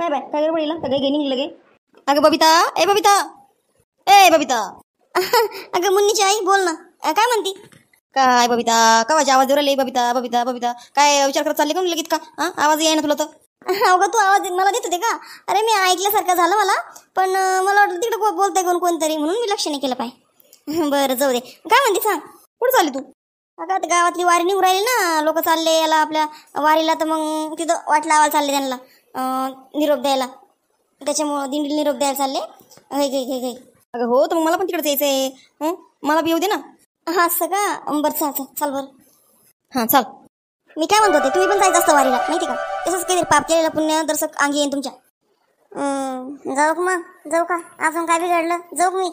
काय बाय काय गडबड येईल सगळे गेनिंग लगे. अगं बबिता ए बबिता ए बबिता अगं मुन्नीची आई बोल ना. काय म्हणती काय बबिता कवाची आवाज देऊ राहिली बबिता बबिता बबिता काय विचार करत चालली का लगेच का आवाज येई ना तुला तर. अगं तू आवाज मला देत होते का. अरे मी ऐकल्यासारखं झालं मला पण मला वाटलं तिकडे बोलताय कोणतरी म्हणून मी लक्ष नाही केलं पाय. बरं जाऊ दे काय म्हणते सांग कुठं चालली तू. अगं आता गावातली वारी निघून राहिली ना लोक चालले याला आपल्या वारीला तर मग तिथं वाट लावायला चालले त्यांना निरोप द्यायला त्याच्यामुळं दिंडीला निरोप द्यायला चालले. हे घे घे घे. अगं हो तर मग मला पण तिकडे यायचं आहे मला बी येऊ दे ना. हा असं का बरं चाल चाल बरं हां चाल. मी काय म्हणतो तुम्ही पण जायचं असतं वारीला माहिती का. तसंच काही पाप केलेलं पुण्य दर्शक अंगी येईन तुमच्या. जाऊ का मग जाऊ का अजून काय बिघडलं जाऊ का मी.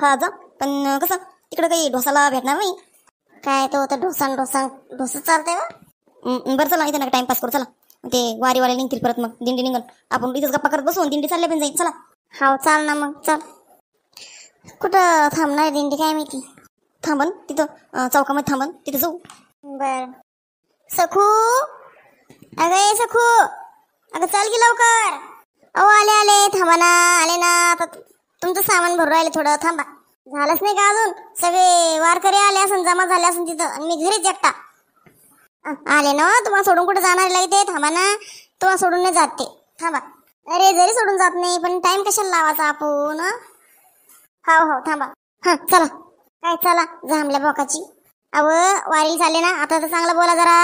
हा जा पण कसं तिकडं काही ढोसाला भेटणार नाही काय तो आता ढोसा चालतंय का. बरं चला इथे ना टाइमपास करू चला ते वारीवाले निघतील परत मग दिंडी निघून आपण इथंच गप्पा करत बसू दिंडी चालल्या पण जाईल चला. हा चाल ना मग चल. कुठं थांबणार दिंडी काय माहिती. थांबन तिथं चौकामध्ये थांबन तिथं जाऊ. बर सखू अगं सखू अगं चाल की लवकर. अहो आले आले थांबा ना आले ना आता तुमचं सामान भरून राहिले थोडं थांबा. झालंच नाही का अजून सगळे वारकरी आले असून जमा झाले असून तिथं आणि मी घरीच एकटा आले ना. तुम्हाला सोडून कुठे जाणार लागते थांबा ना. तुम्हाला सोडून नाही जात ते थांबा. अरे जरी सोडून जात नाही पण टाइम कशाला लावायचा आपण. हो हो थांबा हा चला. काय चला झांबल्या बोकाची. अव वारीला चालले ना आता तर चांगलं बोला जरा.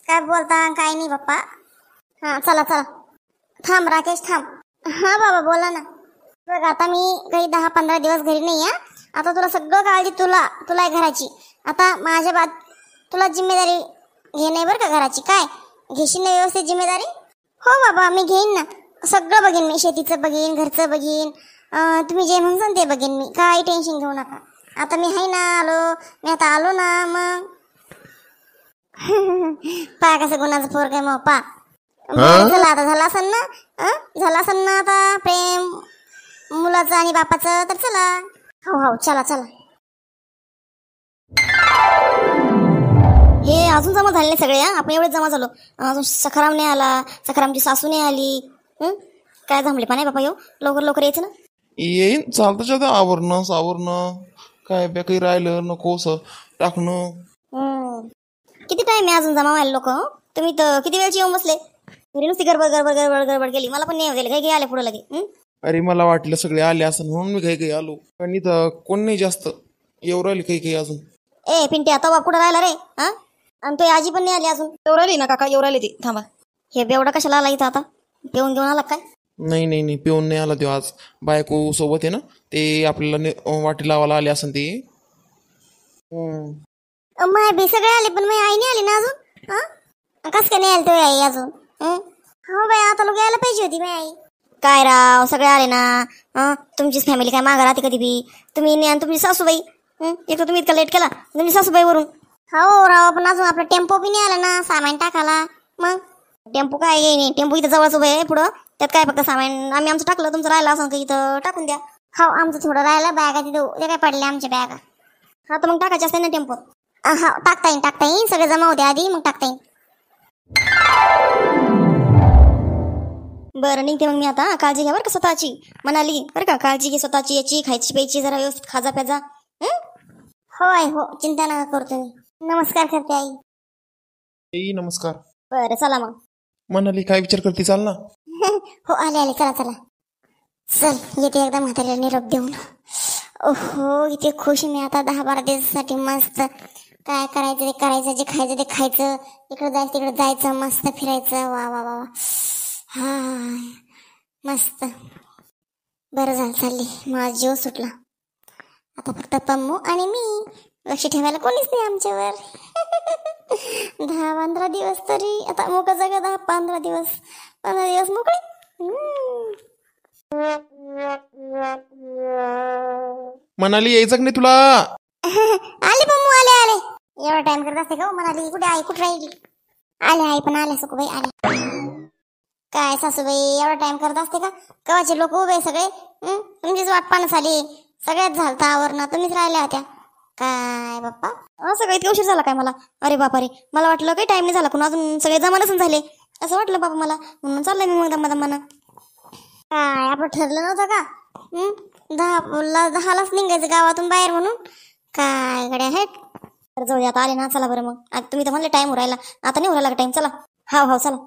काय बोलता काय नाही बाप्पा. हा चला चला थांब राकेश थांब. हा बाबा बोला ना. बघ आता मी काही 10-15 दिवस घरी नाही आहे. आता तुला सगळं काळजी तुला आहे घराची. आता माझ्या बाद तुला जिम्मेदारी घे नाही बरं का घराची. काय घेशील ना व्यवस्थित जिम्मेदारी. हो बाबा मी घेईन ना सगळं बघीन मी. शेतीचं बघीन घरचं बघीन तुम्ही जे म्हणसान ते बघीन मी. काही टेन्शन घेऊ नका. आता मी आहे ना आलो मी आता आलो ना मग. पा कसं गुणाचं पोर काय मग पा. चला आता झाला असेल ना झाला असेल ना आता प्रेम मुलाचं आणि बापाचं तर चला. हो हो चला चला. हे अजून जमा झाले नाही सगळे. आपण एवढेच जमा झालो अजून सखाराम नाही आला सखारामची सासू नाही आली. काय जमले पण नाही बापा येऊ लवकर लवकर यायचं ना. येईन चालतं आवरणं काय बे काही राहिलं नकोस टाकणं. किती टाइम आहे अजून जमा व्हायला लोक. तुम्ही तर किती वेळची येऊन बसले. घरी नुसती गडबड गडबड गडबड गडबड केली. मला पण नाही गेले काही आले पुढे लगे. अरे मला वाटलं सगळे आले असं म्हणून मी काही आलो पण इथं कोण नाही जास्त येऊ राहिले काही अजून. ए पिंटे आता बाप कुठं राहिला रे. हा आणि तो आजी पण नाही आली अजून. येऊ राहिली ना काका येऊ राहिले ते थांबा. हे बेवडा कशाला आला इथं आता पिऊन घेऊन आला काय. नाही पिऊन नाही आला तो आज बायको सोबत आहे ना ते आपल्याला वाटी लावायला आले असं ते. माय बी सगळे आले पण माझी आई नाही आली ना अजून. कस काय नाही आली तो आई अजून. हो बाई आता लोक यायला पाहिजे होती माझी आई. काय राव सगळे आले ना तुमचीच फॅमिली काय मागा राहते कधी बी. तुम्ही आणि तुमची सासूबाई एक तर तुम्ही इतका लेट केला तुमची सासूबाई वरून. हो राव पण अजून आपला टेम्पो बी नाही आला ना सामान टाकायला. मग टेम्पो काय येईन टेम्पो इथं जवळच उभं आहे पुढं. त्यात काय फक्त सामान आम्ही आमचं टाकलं तुमचं राहिलं असं काही इथं टाकून द्या. हो आमचं थोडं राहिलं बॅगा तिथं ते काय पडले आमच्या बॅगा. हा तर मग टाकायचे असते ना टेम्पो. हा टाकता येईन सगळे जमा होते आधी मग टाकता येईन. बरं निघते मग मी आता. काळजी घ्या बरं का स्वतःची म्हणाली बरं का. काळजी घे स्वतःची याची खायची प्यायची जरा व्यवस्थित खाजा प्याजा. होय हो चिंता नका करतो मी. नमस्कार करते आई. नमस्कार. बरं चला मग. म्हणाली काय विचार करते चाल ना. हो आले चला चला चल येते एकदा म्हाताऱ्याला निरोप देऊन. ओहो इथे खुश मी आता 10-12 दिवसासाठी मस्त. काय करायचं ते करायचं जे खायचं ते खायचं इकडे जायचं तिकडे जायचं मस्त फिरायचं. वा वा वा हा मस्त. बरं झालं चालली माझा जीव सुटला. आता फक्त पम्मू आणि मी लक्ष ठेवायला कोणीच नाही आमच्यावर. 10-15 दिवस तरी आता मोकळं जगा. 10-15 दिवस मोकळे. म्हणाली यायचं नाही तुला. आले पम्मू आले एवढा टाइम करत असते का म्हणाली. कुठे आई कुठे राहिली. आले आई पण आले सुकूबाई आले. काय सासूबाई एवढा टाइम करत असते का. कवाचे लोक उभे सगळे तुमचीच वाट पाहणं झाली. सगळ्यात झालं आवरणं तुम्हीच राहिल्या होत्या काय बाप्पा. सगळं इतका उशीर झाला काय मला. अरे बापा रे मला वाटलं काही टाइम नाही झाला कोण अजून सगळे जमा नसून झाले. असं वाटलं बाबा मला, म्हणून चाललंय मी मग दमादमानं. काय आपण ठरलं नव्हतं का? 10लाच निघायचं गावातून बाहेर म्हणून. काय गड्या हे. तर जाऊ आता आले ना, चला बरं मग. आता तुम्ही तर म्हणले टाइम उरायला, आता नाही उरायला टाइम. चला. हाव चला.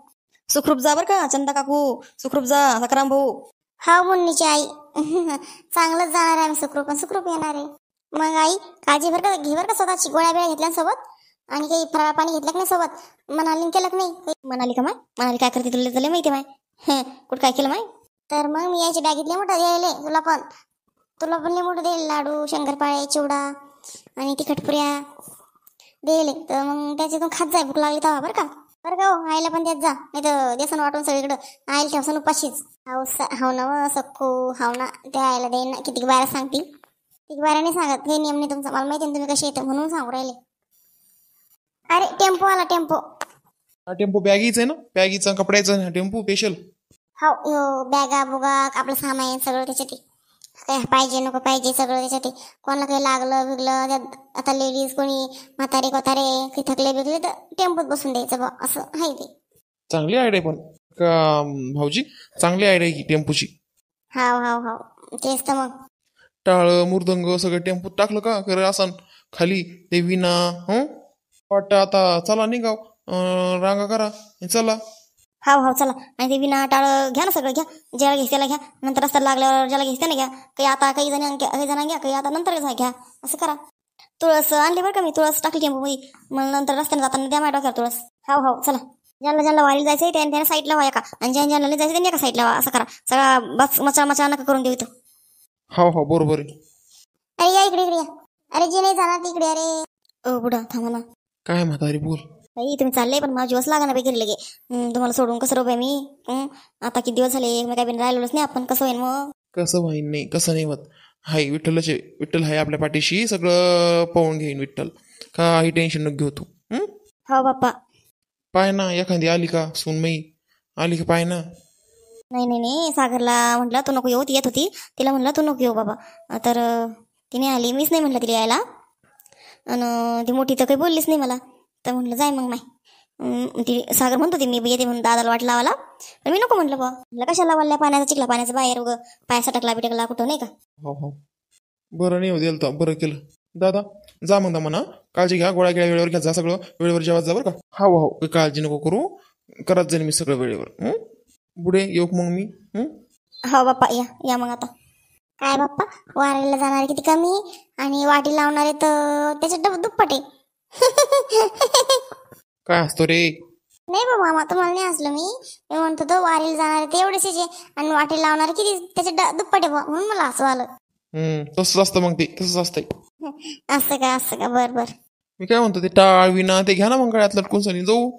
सुखरूप जा बरं का चंदा काकू, सुखरूप जा सकाराम भाऊ. हाव मुन्नीची आई. चांगलंच जाणार आहे आम्ही सुखरूप, सुखरूप येणार आहे. मग आई काळजी बरं का, घे बरं का स्वतःची. गोळ्या बिळ्या घेतल्या सोबत, आणि काही फराळ पाणी घेतलं नाही सोबत. मनाली केलं नाही? म्हणाली का माय? म्हणाली काय करते तुला झाले माहिती माय? कुठं काय केलं माय? तर मग मी यायची बॅगेतले मोठं द्यायले तुला पण लय मोठं देईल. लाडू, शंकरपाळे, चिवडा आणि तिखटपुऱ्या देईल. तर मग त्याच्यातून खात जाय, भूक लागली तेव्हा बरं का. बरं का हो, आईला पण देत जा, नाही तर देसन वाटून सगळीकडं. आईला ठेवसन उपाशीच. हाव ना सख्खू, हाव ना. त्या आईला देईन ना. किती बारा सांगती, किती बारा नाही सांगत. हे नियम नाही तुमचा, मला माहिती आहे तुम्ही कसे येतं म्हणून सांगू राहिले. अरे टेम्पो आला, टेम्पो. हा टेम्पो बॅगीच आहे ना, बॅगीचा कपड्याचा टेम्पो स्पेशल. हो बॅगा बुगा आपलं सामान सगळं त्याच्यात. काय पाहिजे नको पाहिजे सगळं त्याच्यात. कोणाला काही लागलं बिगलं त्यात. आता लेडीज कोणी म्हातारे कोतारे काही थकले बिगले तर टेम्पोत बसून द्यायचं बा, असं आहे ते. चांगली आयडिया पण का भाऊजी, चांगली आयडिया की टेम्पोची. हाव तेच तर मग. टाळ मृदंग सगळं टेम्पोत टाकलं का खरं असं खाली ते विना वाटतं. आता चला निघाव, रांगा करा चला. हाव चला. आणि ते विना टाळ घ्या ना, सगळं घ्या. ज्याला घ्यायचं त्याला घ्या. नंतर रस्त्याला लागल्यावर ज्याला घ्यायचं त्याला घ्या. काही आता काही जण घ्या, काही आता नंतर घ्या. असं करा. तुळस आणली बरं का मी, तुळस टाकली टेम्पो मध्ये. मग नंतर रस्त्याने जाताना द्या माझ्या डोक्यावर तुळस. हाव चला. ज्यांना वारीला जायचंय त्याने साईडला व्हा एका, आणि ज्यांना जायचं त्यांनी एका साईडला व्हा. असं करा. सगळा बस मचा नका करून देऊ इथं. हो बरोबर आहे. अरे या इकडे या. अरे जे नाही जाणार तिकडे. अरे बुडा थांबा ना. काय म्हातारी बोल. बाई तुम्ही चालले, पण माझा दिवस लागा ना बाई घरी लगे. तुम्हाला सोडून कसं रोप आहे मी. आता किती दिवस झाले मी काय बिन राहिलोच नाही. आपण कसं होईल मग? कसं होईन नाही, कसं नाही होत. हाय विठ्ठल हाय आपल्या पाठीशी, सगळं पाहून घेईन विठ्ठल. काही टेन्शन नको घेऊ तू. हो बाप्पा. पाय ना एखादी आली का सूनमई आली का, पाय ना. नाही सागरला म्हटलं तू नको येऊ, ती येत होती. तिला म्हटलं तू नको येऊ बाबा. तर तिने आली, मीच नाही म्हटलं तिला यायला. आणि ती मोठी तर काही बोललीच नाही मला. तर म्हटलं जाय मग माय. ती सागर म्हणत होती मी येते म्हणून दादाला वाट लावाला. तर मी नको म्हटलं बा. म्हटलं कशाला वल्ल्या पाण्याचा चिखला पाण्याचं बाहेर उगं पाय सटकला बिटकला कुठं नाही का. हो बरं नाही होईल तर बरं केलं. दादा जा मग म्हणा, काळजी घ्या. गोळ्या गिळ्या वेळेवर घ्या, जा सगळं वेळेवर जेवत जा बरं का. हो काळजी नको करू, करत जाईन मी सगळं वेळेवर. पुढे येऊ मग मी. हो बाप्पा या मग आता. काय बाप्पा, वारीला जाणारे किती कमी आणि वाटी लावणारे तर त्याच्यात दुप्पट आहे. काय असतो रे? नाही बाबा मामा, तुम्हाला नाही हसलो मी म्हणतो तो वारीला जाणारे ते एवढेच आहे आणि वाटी लावणारे किती त्याच्यात दुप्पट आहे म्हणून मला हसू आलं. तसंच असतं मग, ते तसंच असतंय. असं का बर. मी काय म्हणतो, ते टाळ विना ते घ्या ना मग, गळ्यात लटकून सनी जाऊ.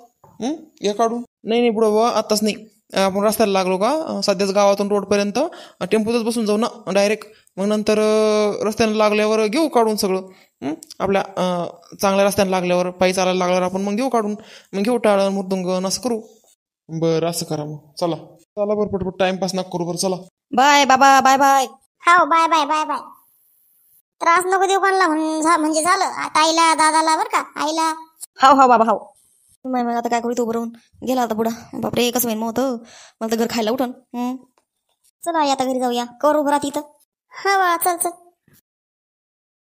या काढून. नाही पुढं बाबा आताच नाही. आपण रस्त्याला लागलो का सध्याच गावातून रोडपर्यंत टेम्पोतच बसून जाऊ ना डायरेक्ट. मग नंतर रस्त्याने लागल्यावर घेऊ काढून सगळं. आपल्या चांगल्या रस्त्याने लागल्यावर, पायी चालायला लागल्यावर आपण मग घेऊ काढून. मग घेऊ टाळ मृदुंग असं करू. बरं असं करा मग. चला बरं पटपट, टाइमपास नका करू. बरं चला. बाय बाबा, बाय बाय. हाव बाय. त्रास नको देऊ कोणाला म्हणजे झालं. ताईला दादाला बरं का, आईला. हाव बाबा हाव. मग आता काय करू, तो बरोबर गेला होता बुडा. बापरे कसं होईल मग होतं. मला तर घर खायला उठून. चला आता घरी जाऊया. कवर उभं राहत इथं. हा बाळा चल.